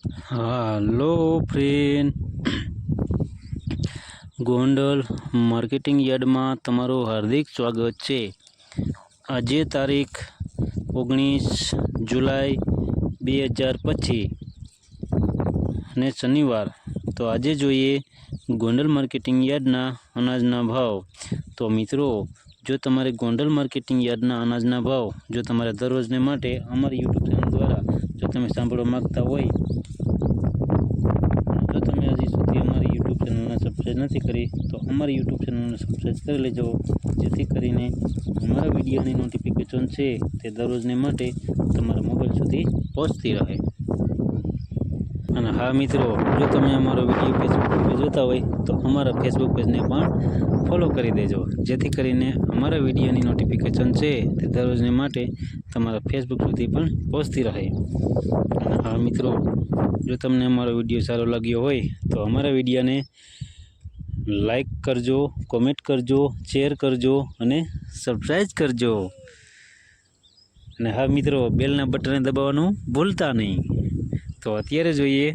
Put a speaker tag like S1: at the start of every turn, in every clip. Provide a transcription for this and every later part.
S1: Hello friend, Gondal marketing yard में तमारू हार्दिक स्वागत है। आज तारीख 19 जुलाई 2025 ने शनिवार। तो आज जोईए गोंडल मार्केटिंग यार्डना अनाजना भाव। तो मित्रों, जो तमारे गोंडल मार्केटिंग यार्डना अनाजना भाव जो तमारे दररोजने माटे अमारी यूट्यूब चैनल द्वारा जो तमे सांभळवा मागता होय, जो तमे हजी सुधी अमारी यूट्यूब चैनल सब्सक्राइब नहीं करी तो अमारी यूट्यूब चैनल सब्सक्राइब कर लेजो, जेथी करीने अमारा विडियोनी नोटिफिकेशन है ते दररोजने माटे तमारा मोबाइल सुधी पहोंचती रहे। हाँ मित्रों, जो तमे अमारो विडियो फेसबुक पर जोता होय तो अमारा फेसबुक पेज ने पण फॉलो करी देजो, जेथी करीने अमारा विडियोनी नोटिफिकेशन है ते दररोजने माटे तमारा फेसबुक सुधी पण पहोंचती रहे। हाँ मित्रों, जो तमने अमारो विडियो सारो लाग्यो होय तो अमारा विडियो ने लाइक करजो, कॉमेंट करजो, शेर करजो अने सब्सक्राइब करजो। हाँ मित्रों, बेलना बटन दबाववानुं भूलता नहीं। तो अत्यारे जोईए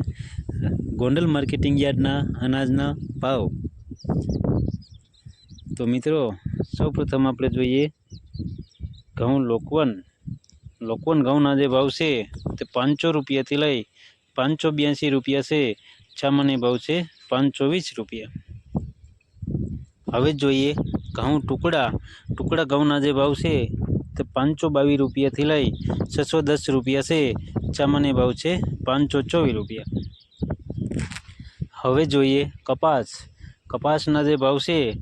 S1: गोंडल मार्केटिंग यार्डना अनाजना भाव। तो मित्रों, सौप्रथम आपणे जोईए घऊं लोकवन घऊंना जे भाव छे ते 500 रुपया थी लई 582 रुपया से। छामाने भाव छे 520 रुपया। हवे जोईए घऊं टुकड़ा घऊंना जे भाव छे ते 522 रुपया थी लई 610 रुपया से। छामाने भाव छे 524 रुपया। हवे जोईए कपासना जे भाव छे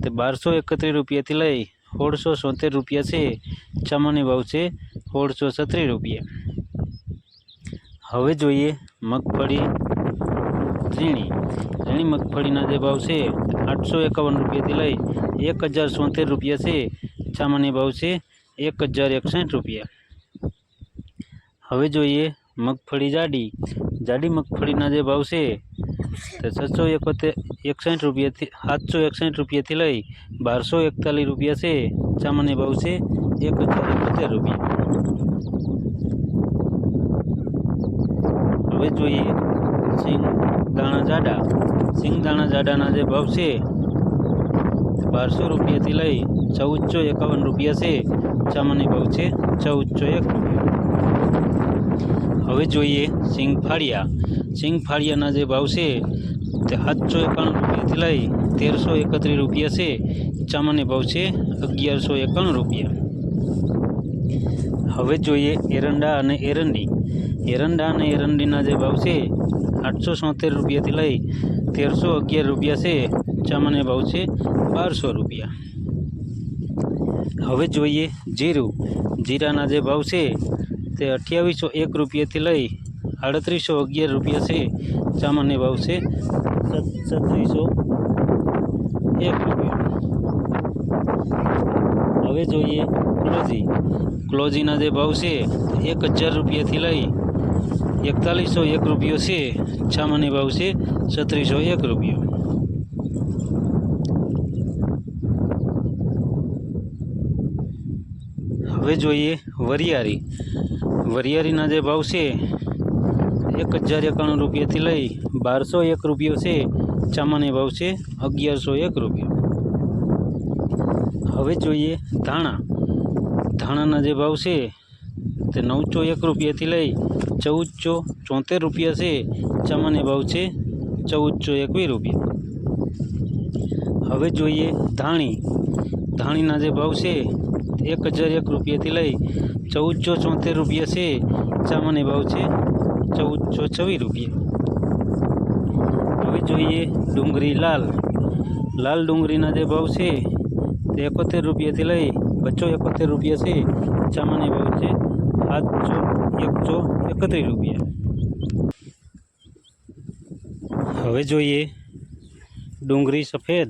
S1: ते 1231 रुपया थी लई 1676 रुपया से। छामाने भाव छे 1636 रुपया। हवे जोईए मगफड़ी ઝીણી મગફળીના જે ભાવ છે 851 રૂપિયાથી લઈ 1076 રૂપિયા છે। સામાન્ય ભાવ છે 1061 રૂપિયા। હવે જોઈએ મગફળી જાડી મગફળીના જે ભાવ છે તે 761 રૂપિયાથી 761 રૂપિયાથી લઈ 1241 રૂપિયા છે। સામાન્ય ભાવ છે 1071 રૂપિયા। હવે જોઈએ સિંગ દાણા જાડાના જે ભાવ છે 1200 રૂપિયાથી લઈ 1451 રૂપિયા છે। સામાન્ય ભાવ છે 1401 રૂપિયા। હવે જોઈએ સિંગ ફાળિયાના જે ભાવ છે તે 791 રૂપિયાથી લઈ 1331 રૂપિયા છે। સામાન્ય ભાવ છે 1191 રૂપિયા। હવે જોઈએ એરંડા અને એરંડીના જે ભાવ છે 876 રૂપિયાથી લઈ 1311 રૂપિયા છે। સામાન્ય ભાવ છે 1200 રૂપિયા। હવે જોઈએ જીરાના જે ભાવ છે તે 2801 રૂપિયાથી લઈ 3811 રૂપિયા છે। સામાન્ય ભાવ છે 3701 રૂપિયા। હવે જોઈએ ક્લોજીના જે ભાવ છે 1000 રૂપિયાથી લઈ 4101 રૂપિયો છે। સામાન્ય ભાવ છે 3601 રૂપિયો। હવે જોઈએ વરિયાળીના જે ભાવ છે 1091 રૂપિયાથી લઈ 1201 રૂપિયો છે। સામાન્ય ભાવ છે 1101 રૂપિયો। હવે જોઈએ ધાણાના જે ભાવ છે તે 901 રૂપિયાથી લઈ 1474 રૂપિયા છે। સામાન્ય ભાવ છે 1421 રૂપિયા। હવે જોઈએ ધાણીના જે ભાવ છે 1001 રૂપિયાથી લઈ 1474 રૂપિયા છે। સામાન્ય ભાવ છે 1426 રૂપિયા। હવે જોઈએ લાલ ડુંગળીના જે ભાવ છે તે 71 રૂપિયાથી લઈ 271 રૂપિયા છે। સામાન્ય ભાવ છે 131 રૂપિયા। હવે જોઈએ ડુંગળી સફેદ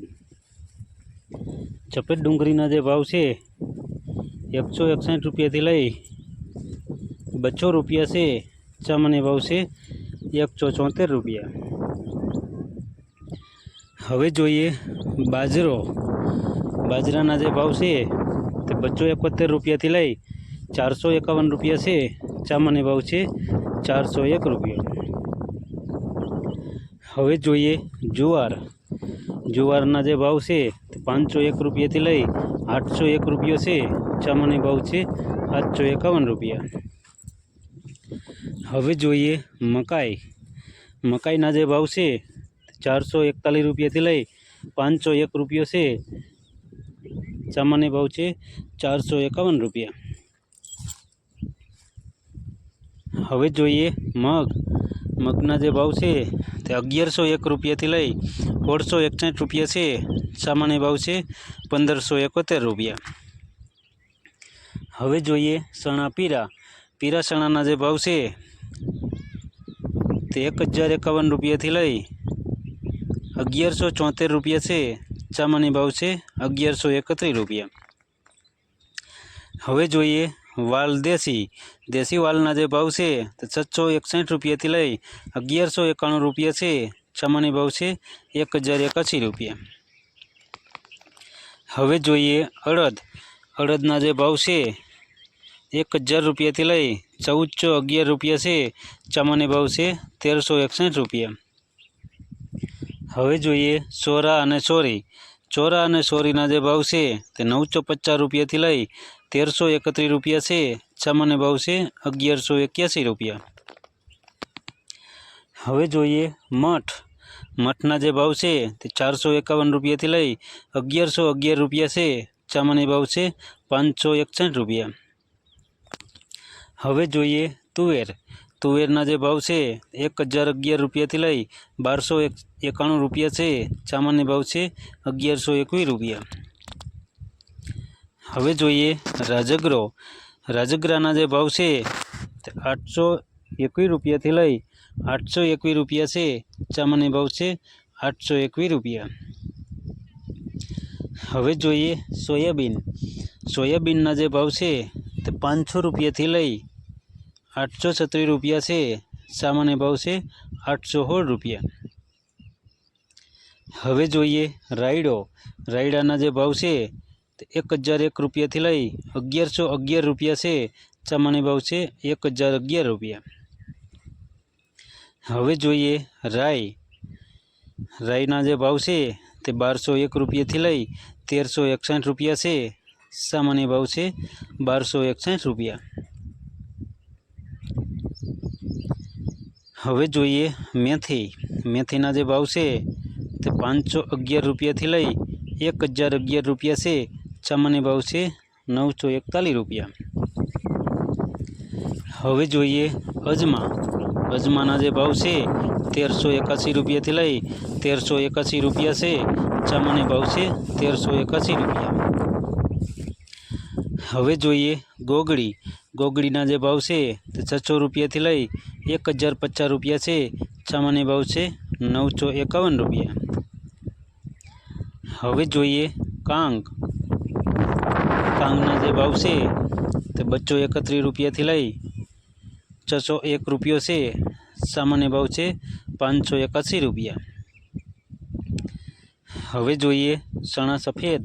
S1: ડુંગળીના જે ભાવ છે 161 રૂપિયાથી લઈ 200 રૂપિયા છે। સામાન્ય ભાવ છે 174 રૂપિયા। હવે જોઈએ બાજરાના જે ભાવ છે તે 271 રૂપિયાથી લઈ 451 રૂપિયા છે। સામાન્ય ભાવ છે 401 રૂપિયા। હવે જોઈએ જુવાર। જુવારના જે ભાવ છે તે 501 રૂપિયાથી લઈ 801 રૂપિયો છે। સામાન્ય ભાવ છે 751 રૂપિયા। હવે જોઈએ મકાઈ। મકાઈના જે ભાવ છે 441 રૂપિયાથી લઈ 501 રૂપિયો છે। સામાન્ય ભાવ છે 451 રૂપિયા। હવે જોઈએ મગ। મગના જે ભાવ છે તે 1101 રૂપિયાથી લઈ 1661 રૂપિયા છે। સામાન્ય ભાવ છે 1571 રૂપિયા। હવે જોઈએ ચણા પીરા। પીરા ચણાના જે ભાવ છે તે 1051 રૂપિયાથી લઈ 1174 રૂપિયા છે। સામાન્ય ભાવ છે 1131 રૂપિયા। હવે જોઈએ વાલ દેશી। દેશી વાલના જે ભાવ છે તે 661 રૂપિયાથી લઈ 1191 રૂપિયા છે। સામાન્ય ભાવ છે 1081 રૂપિયા। હવે જોઈએ અડદ। અડદના જે ભાવ છે 1000 રૂપિયાથી લઈ 1411 રૂપિયા છે। સામાન્ય ભાવ છે 1361 રૂપિયા। હવે જોઈએ ચોરા અને ચોરી। ચોરા અને ચોરીના જે ભાવ છે તે 950 રૂપિયાથી લઈ 1331 રૂપિયા છે। સામાન્ય ભાવ છે 1181 રૂપિયા। હવે જોઈએ મઠ। મઠના જે ભાવ છે તે 451 રૂપિયાથી લઈ 1111 રૂપિયા છે। સામાન્ય ભાવ છે 561 રૂપિયા। હવે જોઈએ તુવેર। તુવેરના જે ભાવ છે 1011 રૂપિયાથી લઈ 1291 રૂપિયા છે। સામાન્ય ભાવ છે 1121 રૂપિયા। હવે જોઈએ રાજગરો। રાજગરાના જે ભાવ છે તે 821 રૂપિયાથી લઈ 821 રૂપિયા છે। સામાન્ય ભાવ છે 821 રૂપિયા। હવે જોઈએ સોયાબીન। સોયાબીનના જે ભાવ છે તે 500 રૂપિયાથી લઈ 836 રૂપિયા છે। સામાન્ય ભાવ છે 816 રૂપિયા। હવે જોઈએ રાયડો। રાયડાના જે ભાવ છે તે 1001 રૂપિયાથી લઈ 1111 રૂપિયા છે। સામાન્ય ભાવ છે 1011 રૂપિયા। હવે જોઈએ રાઈ। રાઈના જે ભાવ છે તે 1201 રૂપિયાથી લઈ 1361 રૂપિયા છે। સામાન્ય ભાવ છે 1261 રૂપિયા। હવે જોઈએ મેથી। મેથીના જે ભાવ છે તે 511 રૂપિયાથી લઈ 1011 રૂપિયા છે। સામાન્ય ભાવ છે 941 રૂપિયા। હવે જોઈએ અજમા। અજમાના જે ભાવ છે 1381 રૂપિયાથી લઈ 1381 રૂપિયા છે। સામાન્ય ભાવ છે 1381 રૂપિયા। હવે જોઈએ ગોગડી। ગોગડીના જે ભાવ છે તે 600 રૂપિયાથી લઈ 1050 રૂપિયા છે। સામાન્ય ભાવ છે 951 રૂપિયા। હવે જોઈએ કાંગ। કાંગના જે ભાવ છે તે 231 રૂપિયાથી લઈ 601 રૂપિયો છે। સામાન્ય ભાવ છે 581 રૂપિયા। હવે જોઈએ ચણા સફેદ।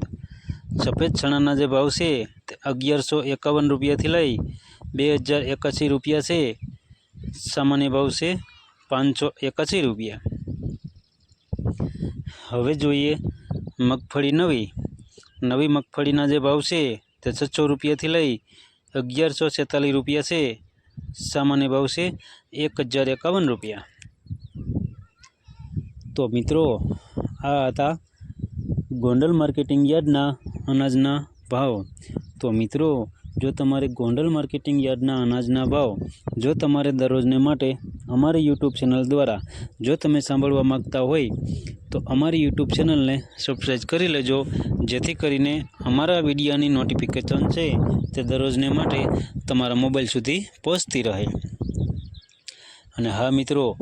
S1: સફેદ ચણાના જે ભાવ છે તે 1151 રૂપિયાથી લઈ 2081 રૂપિયા છે। સામાન્ય ભાવ છે 581 રૂપિયા। હવે જોઈએ મગફળી નવી। નવી મગફળીના જે ભાવ છે તે 600 રૂપિયાથી લઈ 1146 રૂપિયા છે। સામાન્ય ભાવ છે 1051 રૂપિયા। તો મિત્રો આ હતા ગોંડલ માર્કેટિંગ યાર્ડના અનાજના ભાવ। તો મિત્રો જો તમારે ગોંડલ માર્કેટિંગ યાર્ડના અનાજના ભાવ જો તમારે દરરોજને માટે અમારી યુટ્યુબ ચેનલ દ્વારા જો તમે સાંભળવા માગતા હોય તો અમારી યુટ્યુબ ચેનલને સબસ્ક્રાઈબ કરી લેજો, જેથી કરીને અમારા વિડીયોની નોટિફિકેશન છે તે દરરોજને માટે તમારા મોબાઈલ સુધી પહોંચતી રહે। અને હા મિત્રો,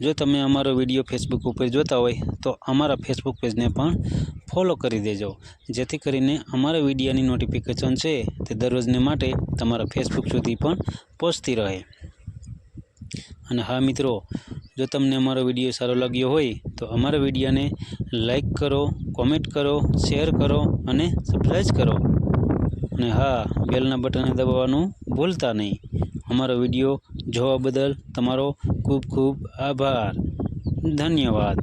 S1: જો તમે અમારો વિડીયો ફેસબુક ઉપર જોતા હોય તો અમારા ફેસબુક પેજને પણ ફોલો કરી દેજો, જેથી કરીને અમારા વિડીયોની નોટિફિકેશન છે તે દરરોજને માટે તમારા ફેસબુક સુધી પણ પહોંચતી રહે। અને હા મિત્રો, જો તમને અમારો વિડીયો સારો લાગ્યો હોય તો અમારા વિડીયોને લાઈક કરો, કોમેન્ટ કરો, શેર કરો અને સબસ્ક્રાઈબ કરો। અને હા, બેલના બટનને દબાવવાનું ભૂલતા નહીં। અમારો વિડીયો જોવા બદલ તમારો ખૂબ ખૂબ આભાર. ધન્યવાદ.